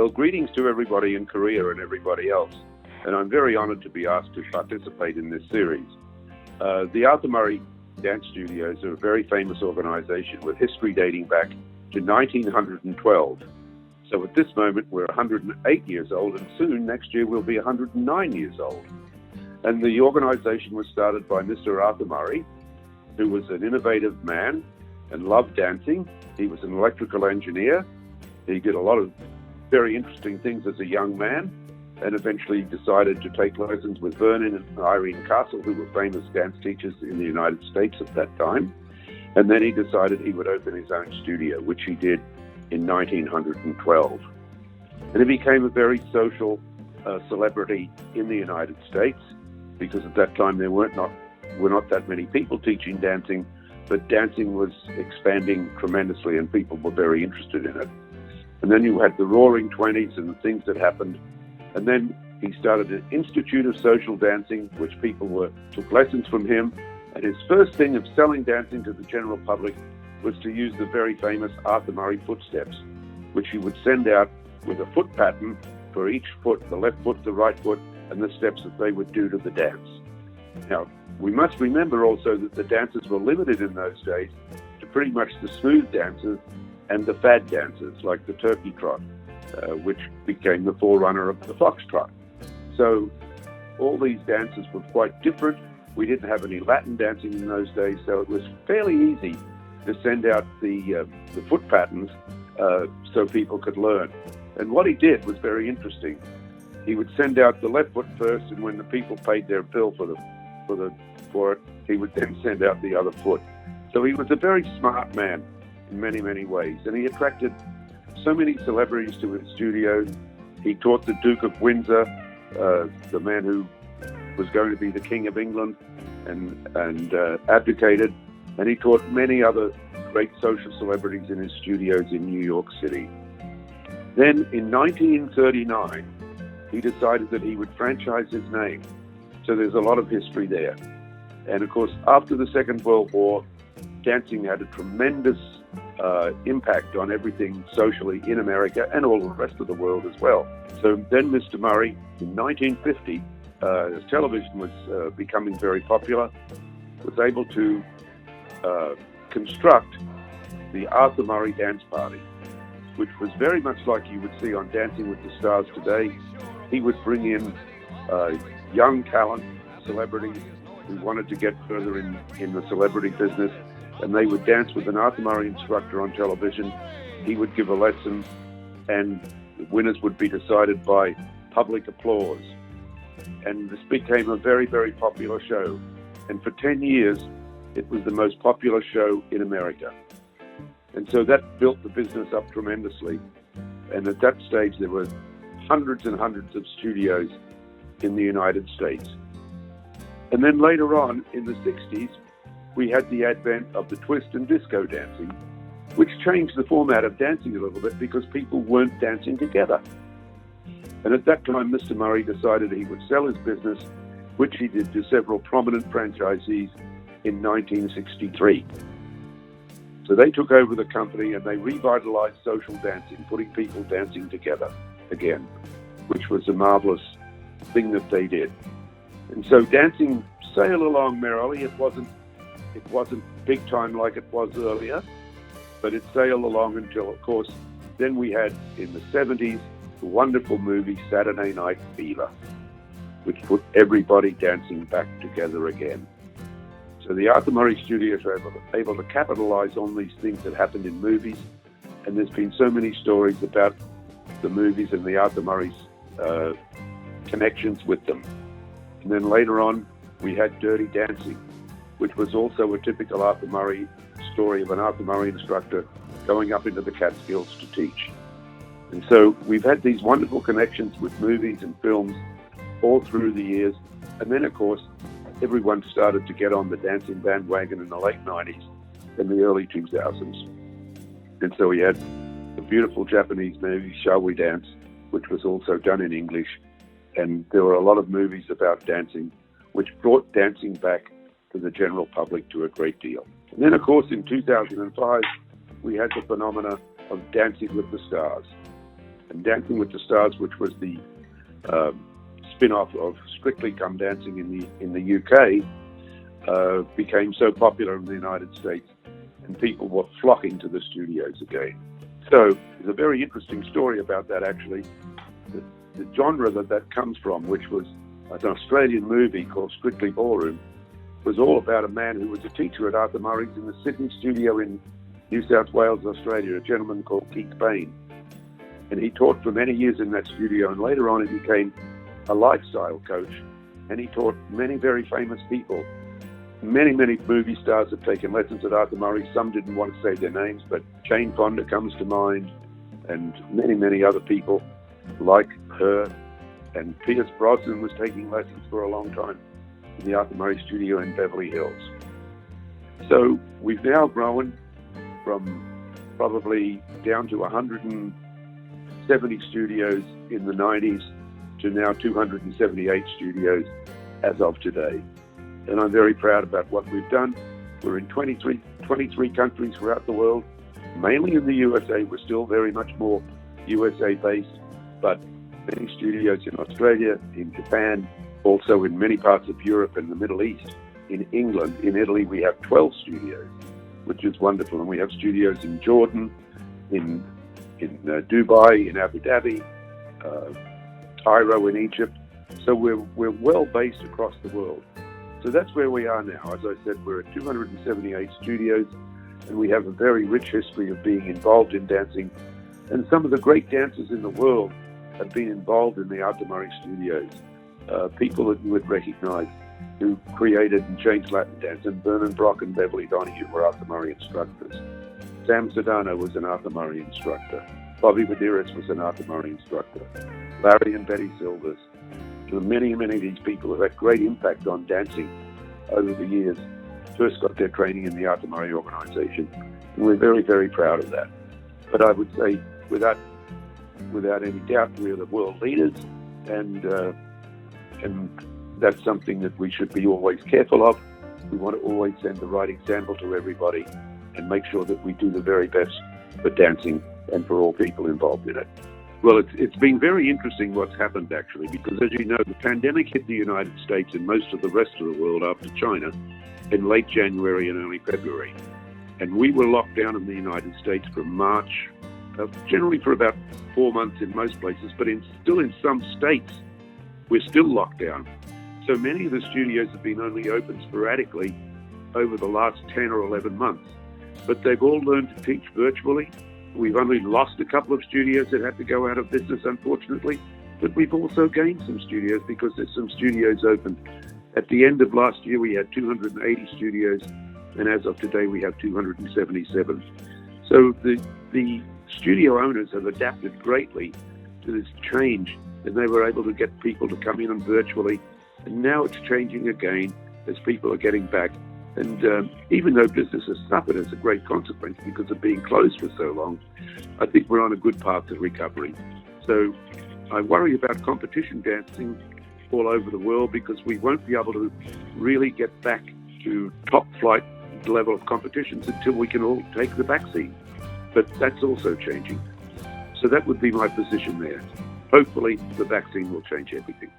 Well, greetings to everybody in Korea and everybody else. And I'm very honored to be asked to participate in this series. The Arthur Murray Dance Studios are a very famous organization with history dating back to 1912. So at this moment, we're 108 years old, and soon, next year, we'll be 109 years old. And the organization was started by Mr. Arthur Murray, who was an innovative man and loved dancing. He was an electrical engineer. He did a lot of very interesting things as a young man, and eventually decided to take lessons with Vernon and Irene Castle, who were famous dance teachers in the United States at that time. And then he decided he would open his own studio, which he did in 1912. And he became a very social celebrity in the United States, because at that time there were not that many people teaching dancing, but dancing was expanding tremendously and people were very interested in it. And then you had the Roaring Twenties and the things that happened. And then he started an Institute of Social Dancing, which people took lessons from him. And his first thing of selling dancing to the general public was to use the very famous Arthur Murray footsteps, which he would send out with a foot pattern for each foot, the left foot, the right foot, and the steps that they would do to the dance. Now, we must remember also that the dancers were limited in those days to pretty much the smooth dancers and the fad dancers, like the turkey trot, which became the forerunner of the foxtrot. So all these dances were quite different. We didn't have any Latin dancing in those days, so it was fairly easy to send out the foot patterns so people could learn. And what he did was very interesting. He would send out the left foot first, and when the people paid their bill for it, he would then send out the other foot. So he was a very smart man in many, many ways, and he attracted so many celebrities to his studio. He taught the Duke of Windsor, the man who was going to be the King of England, and abdicated, and he taught many other great social celebrities in his studios in New York City. Then in 1939, he decided that he would franchise his name. So there's a lot of history there. And of course, after the Second World War, dancing had a tremendous impact on everything socially in America and all the rest of the world as well. So then Mr. Murray, in 1950, as television was becoming very popular, was able to construct the Arthur Murray Dance Party, which was very much like you would see on Dancing with the Stars today. He would bring in young talent, celebrities who wanted to get further in the celebrity business, and they would dance with an Arthur Murray instructor on television. He would give a lesson, and the winners would be decided by public applause. And this became a very, very popular show. And for 10 years, it was the most popular show in America. And so that built the business up tremendously. And at that stage, there were hundreds and hundreds of studios in the United States. And then later on, in the 60s, we had the advent of the twist and disco dancing, which changed the format of dancing a little bit because people weren't dancing together. And at that time, Mr. Murray decided he would sell his business, which he did to several prominent franchisees in 1963. So they took over the company and they revitalized social dancing, putting people dancing together again, which was a marvelous thing that they did. And so dancing sailed along merrily. It wasn't big time like it was earlier, but it sailed along until, of course, then we had in the 70s the wonderful movie Saturday Night Fever, which put everybody dancing back together again. So the Arthur Murray Studios were able to capitalize on these things that happened in movies, and there's been so many stories about the movies and the Arthur Murray's connections with them. And then later on, we had Dirty Dancing, which was also a typical Arthur Murray story of an Arthur Murray instructor going up into the Catskills to teach. And so we've had these wonderful connections with movies and films all through the years. And then, of course, everyone started to get on the dancing bandwagon in the late 90s and the early 2000s. And so we had the beautiful Japanese movie, Shall We Dance, which was also done in English. And there were a lot of movies about dancing, which brought dancing back to the general public to a great deal. And then, of course, in 2005, we had the phenomena of Dancing with the Stars. And Dancing with the Stars, which was the spin-off of Strictly Come Dancing in the UK, became so popular in the United States, and people were flocking to the studios again. So there's a very interesting story about that, actually. The genre that comes from, which was an Australian movie called Strictly Ballroom, was all about a man who was a teacher at Arthur Murray's in the Sydney studio in New South Wales, Australia, a gentleman called Keith Bain. And he taught for many years in that studio, and later on he became a lifestyle coach, and he taught many very famous people. Many movie stars have taken lessons at Arthur Murray. Some didn't want to say their names, but Jane Fonda comes to mind, and many other people like her. And Pierce Brosnan was taking lessons for a long time in the Arthur Murray studio in Beverly Hills. So we've now grown from probably down to 170 studios in the 90s to now 278 studios as of today. And I'm very proud about what we've done. We're in 23 countries throughout the world, mainly in the USA. We're still very much more USA-based, but many studios in Australia, in Japan, also in many parts of Europe and the Middle East, in England, in Italy. We have 12 studios, which is wonderful. And we have studios in Jordan, in Dubai, in Abu Dhabi, Cairo in Egypt. So we're well based across the world. So that's where we are now. As I said, we're at 278 studios, and we have a very rich history of being involved in dancing. And some of the great dancers in the world have been involved in the Arthur Murray studios. People that you would recognize who created and changed Latin dance, and Vernon Brock and Beverly Donahue were Arthur Murray instructors. Sam Sedano was an Arthur Murray instructor. Bobby Medeiros was an Arthur Murray instructor. Larry and Betty Silvers. So many of these people have had great impact on dancing over the years. First got their training in the Arthur Murray organization, and we're very proud of that. But I would say, without any doubt, we're the world leaders, and that's something that we should be always careful of. We want to always send the right example to everybody and make sure that we do the very best for dancing and for all people involved in it. Well, it's been very interesting what's happened, actually, because, as you know, the pandemic hit the United States and most of the rest of the world after China in late January and early February. And we were locked down in the United States from March, generally for about 4 months in most places, but still in some states, we're still locked down. So many of the studios have been only open sporadically over the last 10 or 11 months. But they've all learned to teach virtually. We've only lost a couple of studios that had to go out of business, unfortunately. But we've also gained some studios because there's some studios open. At the end of last year, we had 280 studios, and as of today, we have 277. So the studio owners have adapted greatly to this change, and they were able to get people to come in and virtually. And now it's changing again as people are getting back. And even though business has suffered as a great consequence because of being closed for so long, I think we're on a good path to recovery. So I worry about competition dancing all over the world because we won't be able to really get back to top flight level of competitions until we can all take the vaccine. But that's also changing. So that would be my position there. Hopefully the vaccine will change everything.